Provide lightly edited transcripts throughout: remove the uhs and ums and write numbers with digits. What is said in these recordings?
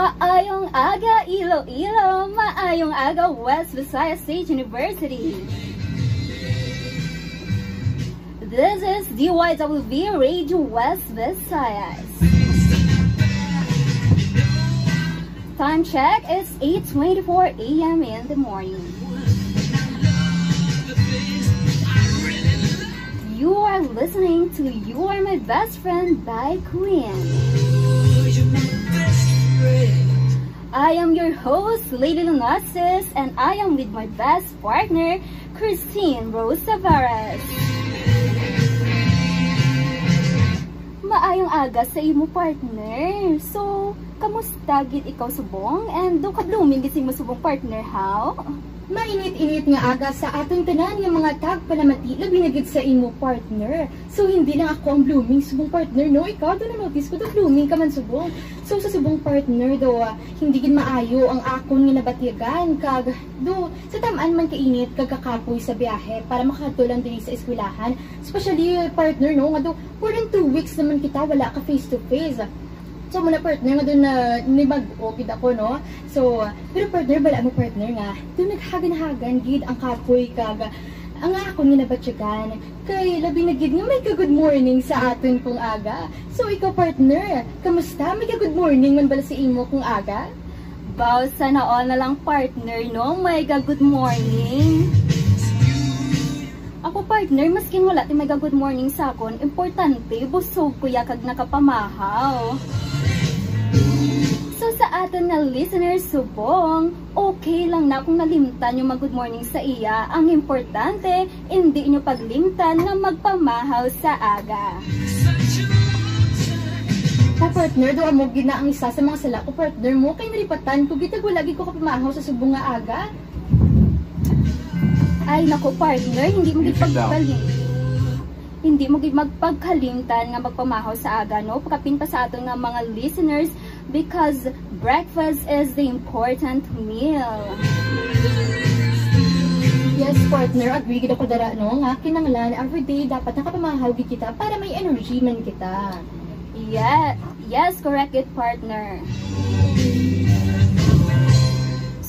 Maayong aga Iloilo, maayong aga West Visayas State University. This is DYWV Radio West Visayas. Time check is 8:24 a.m. in the morning. You are listening to You Are My Best Friend by Queen. I am your host, Lady Lunasis, and I am with my best partner, Christine Rose Tavares. Maayong aga sa imo partner. So, kamusta gid ikaw subong? And do ka blooming gising mo subong partner, how? Mainit-init nga aga sa atong tanan nga mga tagpalamati labi na gid sa imo partner. So hindi lang ako ang blooming subong partner, no? Ikaw do na notice ko do blooming ka man subong. So sa subong partner do hindi gid maayo ang akon nga nabatyagan kag do sa tamaan man kainit kag kakapoy sa biyahe para makatulang diri sa eskwelahan. Especially partner, no? Nga do more than 2 weeks naman kita wala ka face to face. So, muna partner nga doon na nibag-o ako, no? So, pero partner, bala mo partner nga, doon naghagan-hagan, gid ang kapoy kag ang akon nga nabatsyagan. Kay labi na gid nga may ka-good morning sa aton kung aga. So, ikaw partner, kamusta? May ka-good morning man bala sa imo kung aga? Bow, sana all na lang partner, no? May ka-good morning. Ako partner, maski wala ti may ka-good morning sa akon, importante, busog kuya kag nakapamahaw. So sa atin na listeners subong, okay lang na kung nalimtan yung mag-good morning sa iya. Ang importante, hindi nyo paglimtan na magpamahaw sa aga. Partner, doon mo gina ang isa sa mga sala ko partner mo. Kay naripatan ko, gitag lagi ko kapamahaw sa subong nga aga. Ay naku partner, hindi mo magpagkalimtan nga magpamahaw sa aga, no? Pakapin pa sa aton nga mga listeners because breakfast is the important meal. Yes, partner, agree gid ako dara, no? Nga kinahanglan everyday dapat nakapamahaw gid kita para may energy man kita. Yes, correct it partner.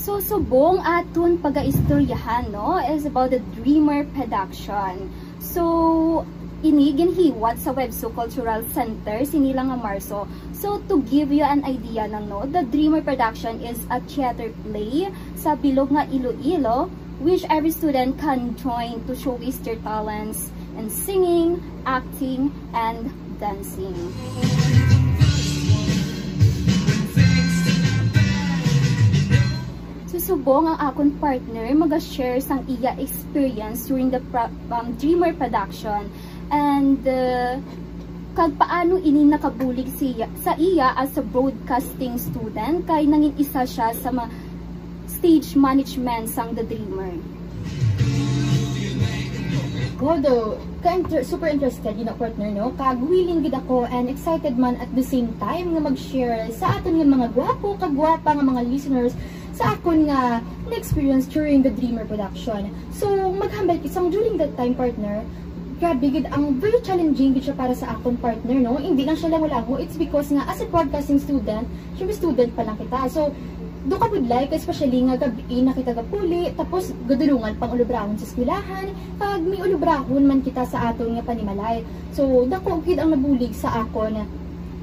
So, subong aton pagaistoryahan, no, is about the Dreamer production. So, ini ginhiwat sa Webso Cultural Center sinilang nga Marso. So, to give you an idea na, no, the Dreamer production is a theater play sa bilog nga Iloilo, which every student can join to showcase their talents in singing, acting, and dancing. Susubong ang akong partner mag-share sang iya experience during the Dreamer production and kag paano ini nakabulig sa iya as a broadcasting student kay nangin isa siya sa stage management sang The Dreamer. Although, super interested yun na partner, no? Kag willing gid ako and excited man at the same time nga mag-share sa aton nga mga gwapo kagwapa nga mga listeners sa akon nga na-experience during the Dreamer production. So, maghambal isang during that time partner, grabe gid ang very challenging gid siya para sa akon partner, no? Hindi lang siya lang ko, it's because nga as a broadcasting student, syempre student pa lang kita. So, do ka budlay, especially nga gabi na kita gapuli, tapos gadulungan pang ulubrahon sa eskwelahan, pag may ulubrahon man kita sa aton nga panimalay. So, dako gid ang nabulig sa akon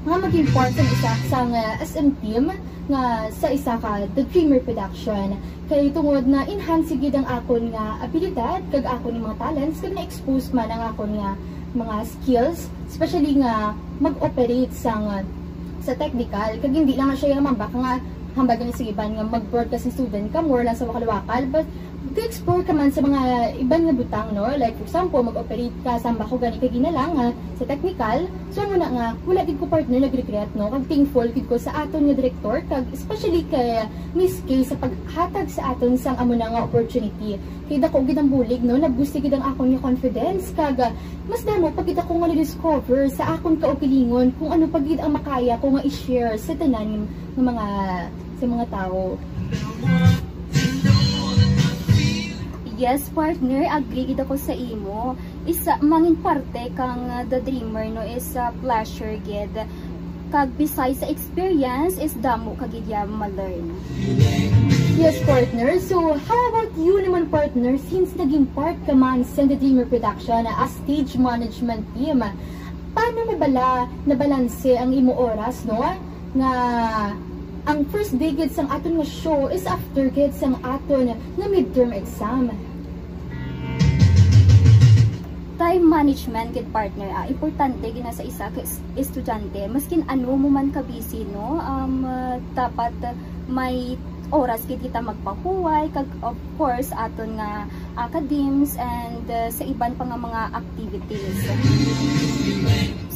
nga maging part sa isa sang SM team nga sa isa ka The Dreamer production. Kay tungod na enhance gid ang akon nga abilidad kag akon nga mga talents kag na-expose man ang akon nga mga skills, especially nga mag-operate sa technical kag hindi lang siya nga mambak nga hambag ni sige ban nga mag-broadcasting student ka more lang sa wakalwakal, but to-explore ka man sa mga iban nga butang, no? Like for example, mag-operate ka sa bako gani kay ginalang sa technical. So ano na nga, wala gid ko partner nag-recreate, no? Kag thankful gid ko sa aton nga director kag especially kay Miss Kay sa paghatag sa aton sang amo na nga opportunity. Kay dako gid ang bulig, no? Nag-boost gid ang akon nga confidence kag mas damo pag kita ko nga na-discover sa akon kaugalingon kung ano pag gid ang makaya ko nga i-share sa tanan ng mga tao. Yes, partner, agree gid ako sa imo. Isa mangin parte kang The Dreamer, no, is a pleasure gid. kag besides sa experience is damo kagidya ma-learn. Yes, partner. So, how about you naman, partner? Since naging part ka man sa The Dreamer Production as stage management team, paano nabalanse ang imo oras, no? Nga ang first day gid sang aton nga show is after gid sang aton nga midterm exam. Time management gid, partner, importante gina sa isa ka estudyante, maskin ano mo man ka busy, no? Dapat may oras gid kita magpahuway kag of course aton nga academics and sa iban pa nga mga activities.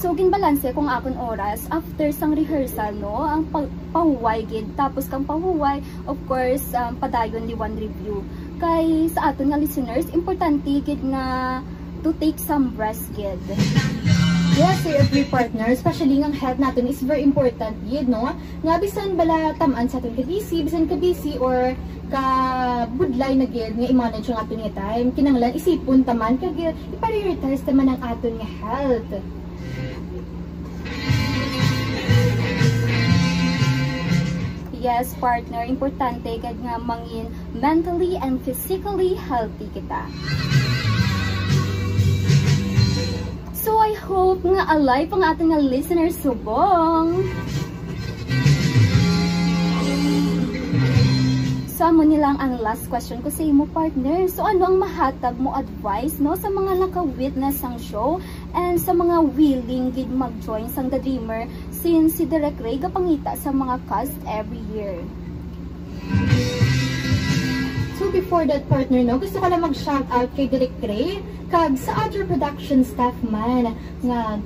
So ginbalanse kung akon oras after sang rehearsal, no, ang pahuway gid, tapos kang pahuway of course padayon ni one review. Kay sa aton nga listeners, importante gid nga to take some rest gid. Yes, I agree, partner. Especially ang health natin is very important yun, no? Nga bisan bala tamaan sa aton ka-busy, bisan ka-busy or ka-budlay na gid nga i-manage ang aton nga time. Kinanglan isipon taman kag i-prioritize taman ang aton nga health. Yes, partner, importante gid nga mangin mentally and physically healthy kita. So I hope nga alive ang ating nga listeners subong. So amo nilang ang last question ko sa imo, partner. So ano ang mahatag mo advice, no, sa mga naka-witness sang show and sa mga willing gid mag-join sang The Dreamer since si Direk Ray gapangita sa mga cast every year? So before that, partner, no, gusto ko lang mag-shout out kay Direk Ray kag sa other production staff man nga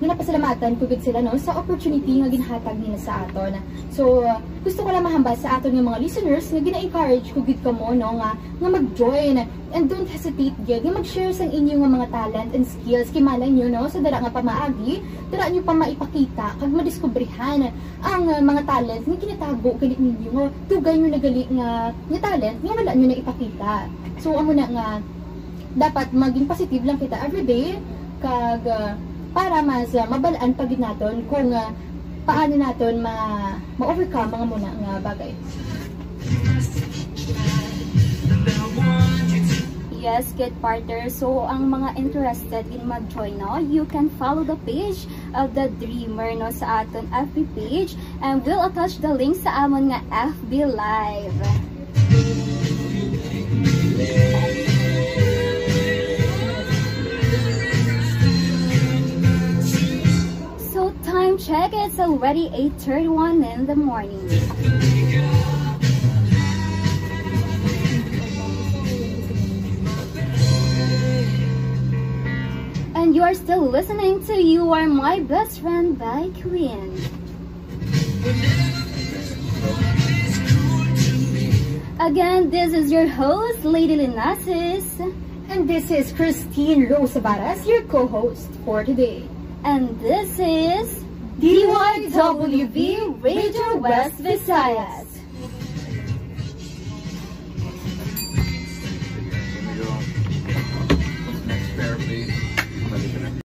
napasalamatan ko gid sila, no, sa opportunity nga ginhatag nila sa aton. So gusto ko lang mahambal sa aton nga mga listeners nga gina-encourage ko gid kamo, no, nga mag-join and don't hesitate gid nga mag-share sang inyo nga mga talent and skills kay malay nyo, no, sa dara nga pamaagi, dara nyo pa maipakita kag madiskubrihan ang mga talent nga kinatago kini ninyo, nga tugay nyo nagali nga talent nga wala nyo na ipakita. So amo na nga dapat maging positive lang kita everyday kag para mas mabalaan pa gid naton kung paano naton ma-overcome mga muna nga bagay. Yes, good, partner. So ang mga interested in mag-join, no, you can follow the page of The Dreamer, no, sa aton FB page, and we'll attach the link sa amon nga FB Live. Time check, it's already 8:31 in the morning. And you are still listening to You Are My Best Friend by Queen. Again, this is your host, Lady Linasis. And this is Christine Rosabaras, your co-host for today. And this is DYWV Radio West Visayas.